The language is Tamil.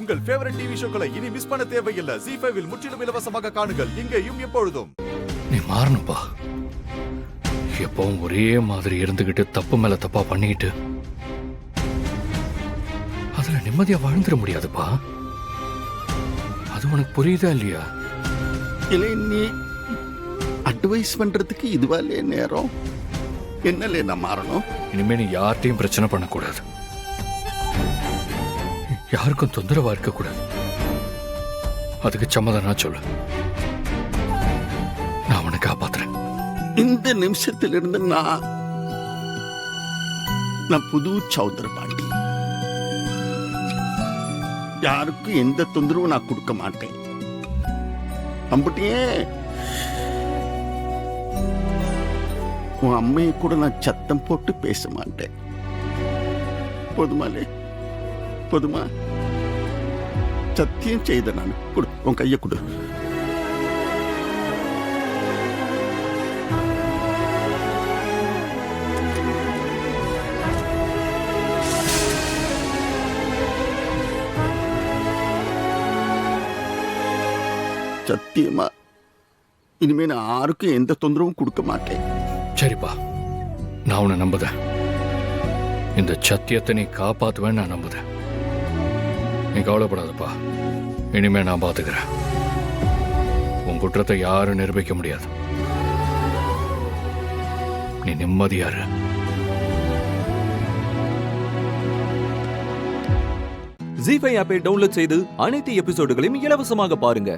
உங்கள் ஃபேவரட் டிவி ஷோக்களை இனி மிஸ் பண்ண தேவையில்லை. ZEE5 இல் முற்றிலும் இலவசமாக காணுங்கள். இங்கேயும் எப்பொழுதும். நீ மாறணும்பா. எப்பவும் ஒரே மாதிரி இருந்துகிட்டு தப்பு மேல தப்பா பண்ணிக்கிட்டு அதுல நிம்மதியா வாழ்ந்துட முடியாதுப்பா. அது உனக்கு புரியுதா இல்லையா? இல்லை, நீ அட்வைஸ் பண்றதுக்கு இதுவாலே நேரம் என்னலே நான் மாறணும். இனிமே நீ யார்கிட்டையும் பிரச்சனை பண்ணக்கூடாது, யாருக்கும் தொந்தரவா இருக்கக்கூடாது. அதுக்கு சம்மதம் நான் சொல்லு, நான் அவனை காப்பாத்துறேன். இந்த நிமிஷத்திலிருந்து நான் புது சௌதர பாண்டி. யாருக்கும் எந்த தொந்தரவும் நான் கொடுக்க மாட்டேன். அம்பட்டியே உன் அம்மையை கூட நான் சத்தம் போட்டு பேச மாட்டேன். போதுமாலே, போதுமா? சத்தியம் செய்த நான். கொடு, உன் கையை கொடு. சத்தியமா இனிமே நான் யாருக்கும் எந்த தொந்தரவும் கொடுக்க மாட்டேன். சரிப்பா, நான் உன்னை நம்புதேன். இந்த சத்தியத்தை நீ காப்பாத்துவேன்னு நான் நம்புதேன். நீ கவலைப்படாதப்பா, இனிமே நான் பாத்துக்கிறேன். உன் குற்றத்தை யாரும் நிரூபிக்க முடியாது. நீ நிம்மதியா இரு. ZEE5 ஆப்பை டவுன்லோட் செய்து அனைத்து எபிசோடுகளையும் இலவசமாக பாருங்க.